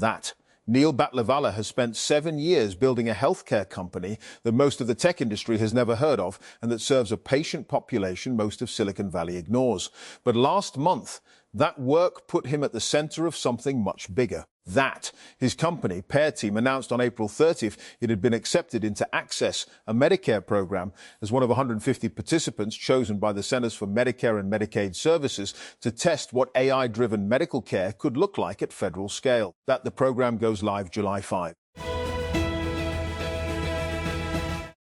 That Neil Batlivala has spent 7 years building a healthcare company that most of the tech industry has never heard of and that serves a patient population most of Silicon Valley ignores. But last month, that work put him at the center of something much bigger. His company, Pehel, announced on April 30th it had been accepted into Access, a Medicare program, as one of 150 participants chosen by the Centers for Medicare and Medicaid Services to test what AI-driven medical care could look like at federal scale. The program goes live July 5.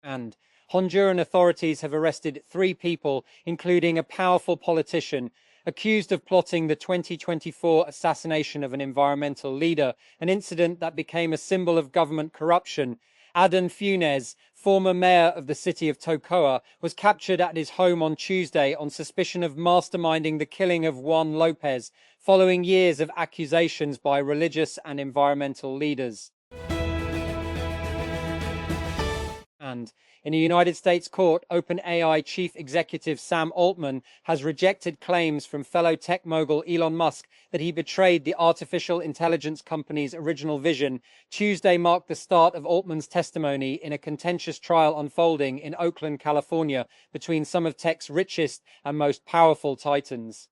And Honduran authorities have arrested 3 people, including a powerful politician, accused of plotting the 2024 assassination of an environmental leader, an incident that became a symbol of government corruption. Adan Funes, former mayor of the city of Tocoa, was captured at his home on Tuesday on suspicion of masterminding the killing of Juan Lopez, following years of accusations by religious and environmental leaders. And in a United States court, OpenAI chief executive Sam Altman has rejected claims from fellow tech mogul Elon Musk that he betrayed the artificial intelligence company's original vision. Tuesday marked the start of Altman's testimony in a contentious trial unfolding in Oakland, California, between some of tech's richest and most powerful titans.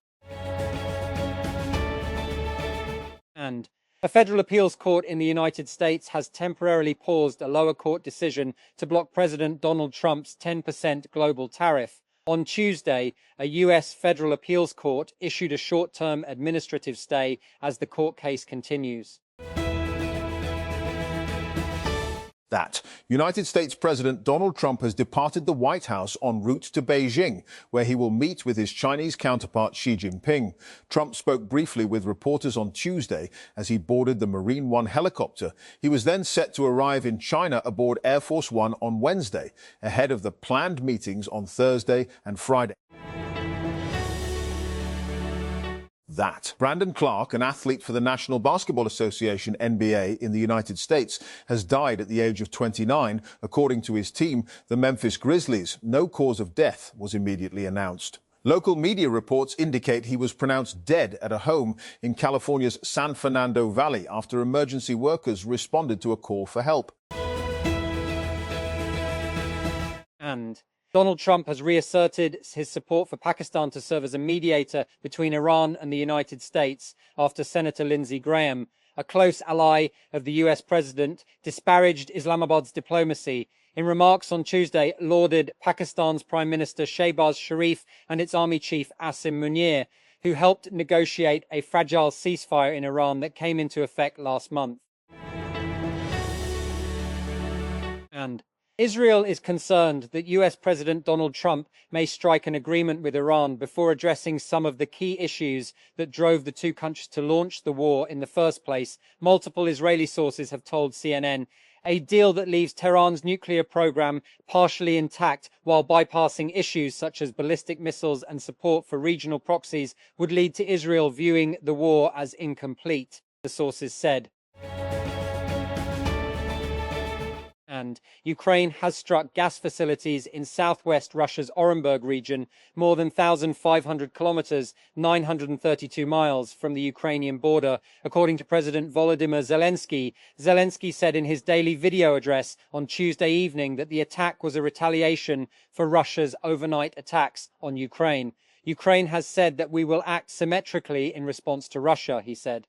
And a federal appeals court in the United States has temporarily paused a lower court decision to block President Donald Trump's 10% global tariff. On Tuesday, a U.S. federal appeals court issued a short-term administrative stay as the court case continues. United States President Donald Trump has departed the White House en route to Beijing, where he will meet with his Chinese counterpart Xi Jinping. Trump spoke briefly with reporters on Tuesday as he boarded the Marine One helicopter. He was then set to arrive in China aboard Air Force One on Wednesday, ahead of the planned meetings on Thursday and Friday. Brandon Clark, an athlete for the National Basketball Association, NBA, in the United States, has died at the age of 29. According to his team, the Memphis Grizzlies, no cause of death was immediately announced. Local media reports indicate he was pronounced dead at a home in California's San Fernando Valley after emergency workers responded to a call for help. And Donald Trump has reasserted his support for Pakistan to serve as a mediator between Iran and the United States after Senator Lindsey Graham, a close ally of the US president, disparaged Islamabad's diplomacy. In remarks on Tuesday, lauded Pakistan's Prime Minister Shehbaz Sharif and its army chief Asim Munir, who helped negotiate a fragile ceasefire in Iran that came into effect last month. And Israel is concerned that US President Donald Trump may strike an agreement with Iran before addressing some of the key issues that drove the two countries to launch the war in the first place. Multiple Israeli sources have told CNN a deal that leaves Tehran's nuclear program partially intact while bypassing issues such as ballistic missiles and support for regional proxies would lead to Israel viewing the war as incomplete, the sources said. And Ukraine has struck gas facilities in southwest Russia's Orenburg region, more than 1,500 kilometers, 932 miles from the Ukrainian border, according to President Volodymyr Zelensky. Zelensky said in his daily video address on Tuesday evening that the attack was a retaliation for Russia's overnight attacks on Ukraine. Ukraine has said that we will act symmetrically in response to Russia, he said.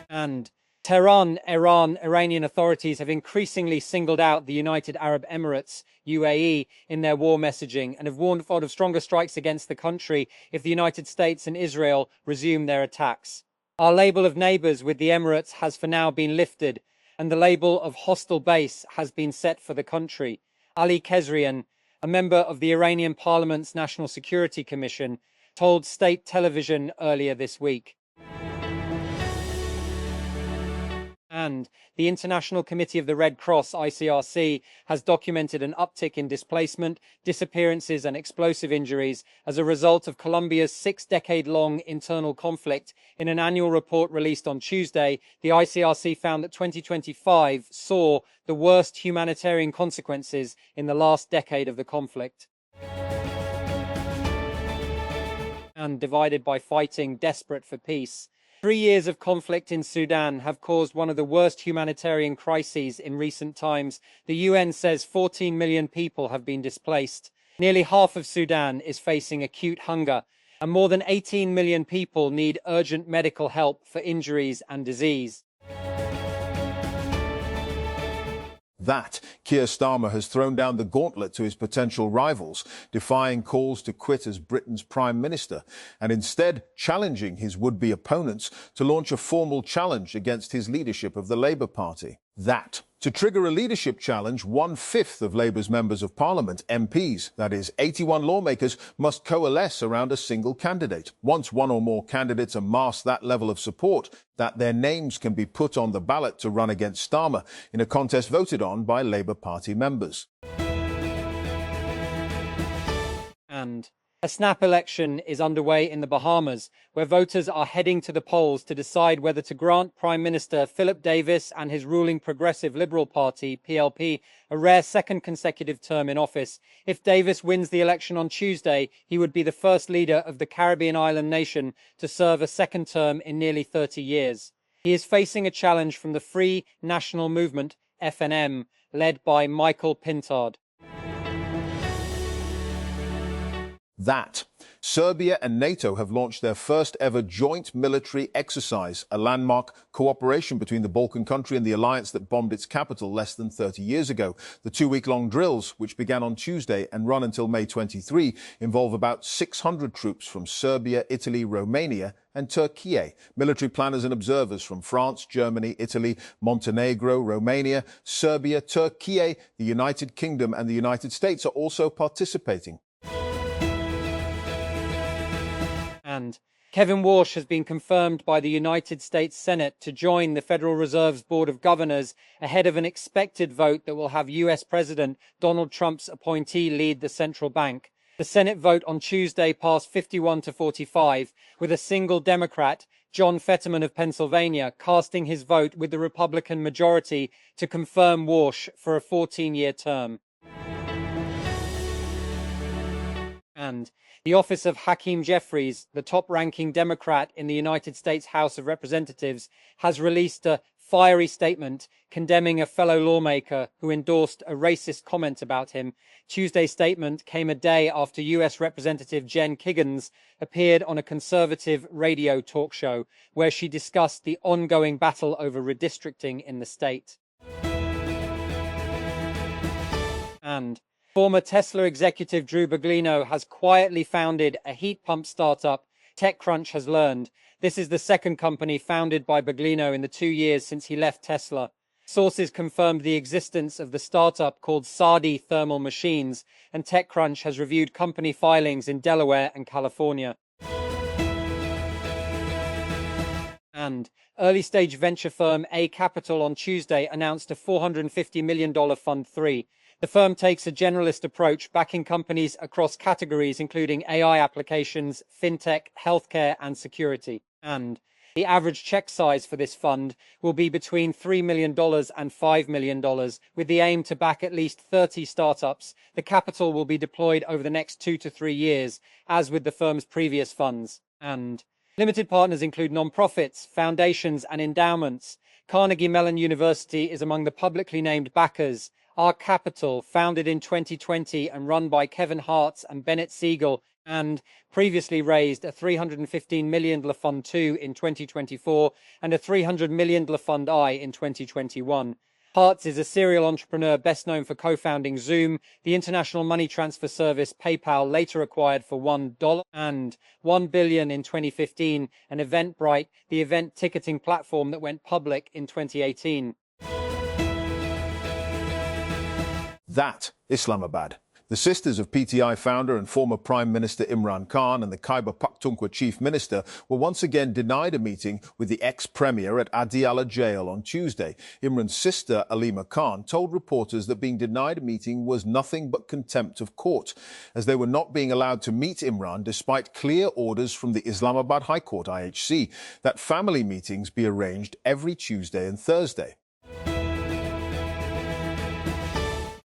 And Tehran, Iran, Iranian authorities have increasingly singled out the United Arab Emirates, UAE, in their war messaging and have warned of stronger strikes against the country if the United States and Israel resume their attacks. Our label of neighbors with the Emirates has for now been lifted, and the label of hostile base has been set for the country. Ali Kezrian, a member of the Iranian Parliament's National Security Commission, told state television earlier this week. And the International Committee of the Red Cross, ICRC, has documented an uptick in displacement, disappearances and explosive injuries as a result of Colombia's 6-decade-long internal conflict. In an annual report released on Tuesday, the ICRC found that 2025 saw the worst humanitarian consequences in the last decade of the conflict. And divided by fighting, desperate for peace. 3 years of conflict in Sudan have caused one of the worst humanitarian crises in recent times. The UN says 14 million people have been displaced. Nearly half of Sudan is facing acute hunger, and more than 18 million people need urgent medical help for injuries and disease. That Keir Starmer has thrown down the gauntlet to his potential rivals, defying calls to quit as Britain's Prime Minister, and instead challenging his would-be opponents to launch a formal challenge against his leadership of the Labour Party. That, to trigger a leadership challenge, 1/5 of Labour's members of Parliament, MPs, that is 81 lawmakers, must coalesce around a single candidate. Once one or more candidates amass that level of support, that their names can be put on the ballot to run against Starmer in a contest voted on by Labour Party members. And a snap election is underway in the Bahamas, where voters are heading to the polls to decide whether to grant Prime Minister Philip Davis and his ruling Progressive Liberal Party, PLP, a rare second consecutive term in office. If Davis wins the election on Tuesday, he would be the first leader of the Caribbean island nation to serve a second term in nearly 30 years. He is facing a challenge from the Free National Movement, FNM, led by Michael Pintard. That Serbia and NATO have launched their first ever joint military exercise, a landmark cooperation between the Balkan country and the alliance that bombed its capital less than 30 years ago. The 2-week-long drills, which began on Tuesday and run until May 23, involve about 600 troops from Serbia, Italy, Romania and Turkey. Military planners and observers from France, Germany, Italy, Montenegro, Romania, Serbia, Turkey, the United Kingdom and the United States are also participating. And Kevin Warsh has been confirmed by the United States Senate to join the Federal Reserve's Board of Governors ahead of an expected vote that will have US President Donald Trump's appointee lead the central bank. The Senate vote on Tuesday passed 51 to 45, with a single Democrat, John Fetterman of Pennsylvania, casting his vote with the Republican majority to confirm Warsh for a 14-year term. And the office of Hakeem Jeffries, the top-ranking Democrat in the United States House of Representatives, has released a fiery statement condemning a fellow lawmaker who endorsed a racist comment about him. Tuesday's statement came a day after US Representative Jen Kiggans appeared on a conservative radio talk show where she discussed the ongoing battle over redistricting in the state. And former Tesla executive Drew Baglino has quietly founded a heat pump startup, TechCrunch has learned. This is the second company founded by Baglino in the 2 years since he left Tesla. Sources confirmed the existence of the startup called Sardi Thermal Machines, and TechCrunch has reviewed company filings in Delaware and California. And early-stage venture firm A Capital on Tuesday announced a $450 million Fund 3. The firm takes a generalist approach, backing companies across categories including AI applications, fintech, healthcare, and security. And the average check size for this fund will be between $3 million and $5 million, with the aim to back at least 30 startups. The capital will be deployed over the next 2 to 3 years, as with the firm's previous funds. And limited partners include nonprofits, foundations, and endowments. Carnegie Mellon University is among the publicly named backers. Our Capital, founded in 2020 and run by Kevin Hartz and Bennett Siegel, and previously raised a $315 million Fund 2 in 2024 and a $300 million Fund I in 2021. Hartz is a serial entrepreneur best known for co-founding Zoom, the international money transfer service PayPal, later acquired for $1 and $1 billion in 2015, and Eventbrite, the event ticketing platform that went public in 2018. That Islamabad. The sisters of PTI founder and former Prime Minister Imran Khan and the Khyber Pakhtunkhwa Chief Minister were once again denied a meeting with the ex-premier at Adiala jail on Tuesday. Imran's sister, Alima Khan, told reporters that being denied a meeting was nothing but contempt of court, as they were not being allowed to meet Imran despite clear orders from the Islamabad High Court, IHC, that family meetings be arranged every Tuesday and Thursday.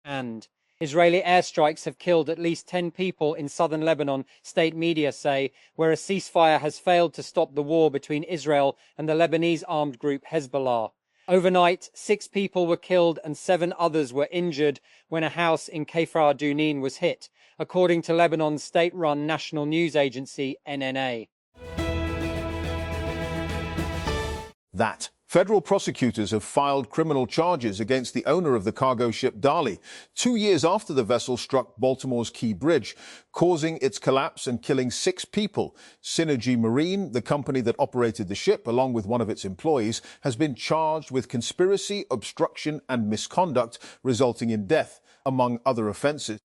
And Israeli airstrikes have killed at least 10 people in southern Lebanon, state media say, where a ceasefire has failed to stop the war between Israel and the Lebanese armed group Hezbollah. Overnight, 6 people were killed and 7 others were injured when a house in Kfar Dunin was hit, according to Lebanon's state-run national news agency, NNA. That federal prosecutors have filed criminal charges against the owner of the cargo ship Dali 2 years after the vessel struck Baltimore's Key Bridge, causing its collapse and killing 6 people. Synergy Marine, the company that operated the ship, along with one of its employees, has been charged with conspiracy, obstruction and misconduct, resulting in death, among other offences.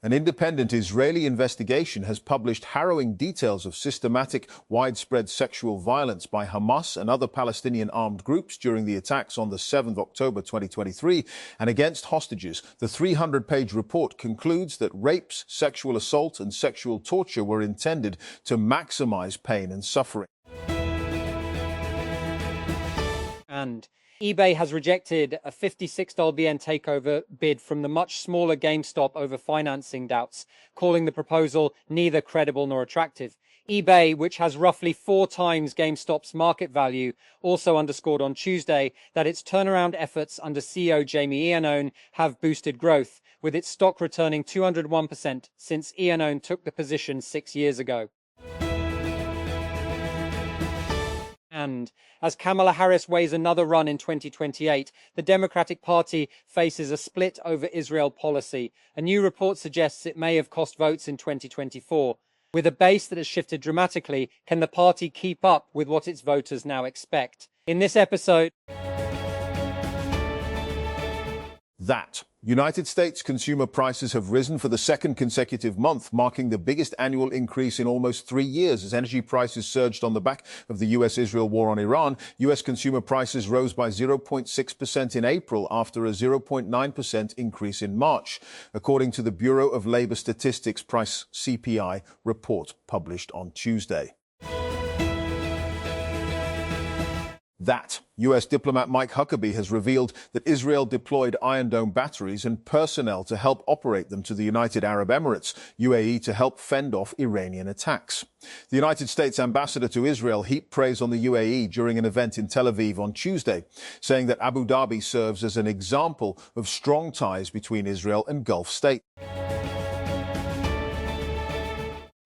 An independent Israeli investigation has published harrowing details of systematic, widespread sexual violence by Hamas and other Palestinian armed groups during the attacks on the 7th of October 2023 and against hostages. The 300-page report concludes that rapes, sexual assault and sexual torture were intended to maximize pain and suffering. And eBay has rejected a $56 BN takeover bid from the much smaller GameStop over financing doubts, calling the proposal neither credible nor attractive. eBay, which has roughly 4 times GameStop's market value, also underscored on Tuesday that its turnaround efforts under CEO Jamie Iannone have boosted growth, with its stock returning 201% since Iannone took the position 6 years ago. And as Kamala Harris weighs another run in 2028, the Democratic Party faces a split over Israel policy. A new report suggests it may have cost votes in 2024. With a base that has shifted dramatically, can the party keep up with what its voters now expect? In this episode... United States consumer prices have risen for the second consecutive month, marking the biggest annual increase in almost 3 years. As energy prices surged on the back of the U.S.-Israel war on Iran, U.S. consumer prices rose by 0.6% in April after a 0.9% increase in March, according to the Bureau of Labor Statistics Price CPI report published on Tuesday. U.S. diplomat Mike Huckabee has revealed that Israel deployed Iron Dome batteries and personnel to help operate them to the United Arab Emirates, UAE, to help fend off Iranian attacks. The United States ambassador to Israel heaped praise on the UAE during an event in Tel Aviv on Tuesday, saying that Abu Dhabi serves as an example of strong ties between Israel and Gulf states.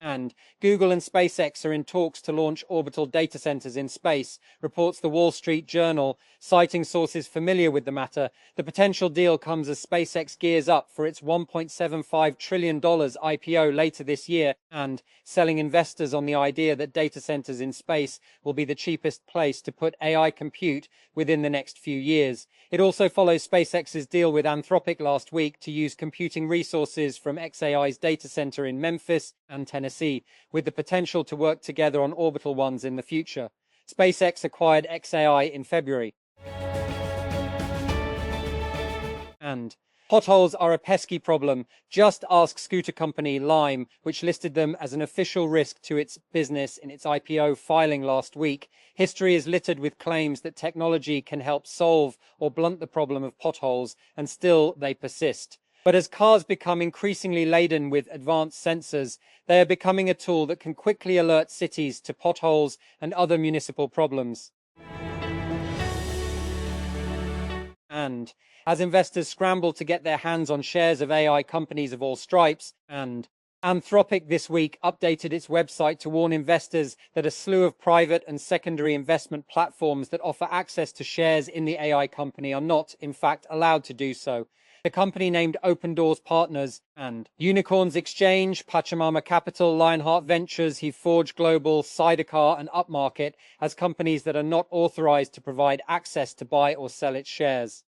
And Google and SpaceX are in talks to launch orbital data centers in space, reports the Wall Street Journal, citing sources familiar with the matter. The potential deal comes as SpaceX gears up for its $1.75 trillion IPO later this year and selling investors on the idea that data centers in space will be the cheapest place to put AI compute within the next few years. It also follows SpaceX's deal with Anthropic last week to use computing resources from xAI's data center in Memphis and Tennessee, with the potential to work together on orbital ones in the future. SpaceX acquired xAI in February. And potholes are a pesky problem. Just ask scooter company Lime, which listed them as an official risk to its business in its IPO filing last week. History is littered with claims that technology can help solve or blunt the problem of potholes, and still they persist. But as cars become increasingly laden with advanced sensors, they are becoming a tool that can quickly alert cities to potholes and other municipal problems. And as investors scramble to get their hands on shares of AI companies of all stripes, and Anthropic this week updated its website to warn investors that a slew of private and secondary investment platforms that offer access to shares in the AI company are not, in fact, allowed to do so. The company named Open Doors Partners and Unicorns Exchange, Pachamama Capital, Lionheart Ventures, Forge Global, Sidecar and Upmarket as companies that are not authorized to provide access to buy or sell its shares.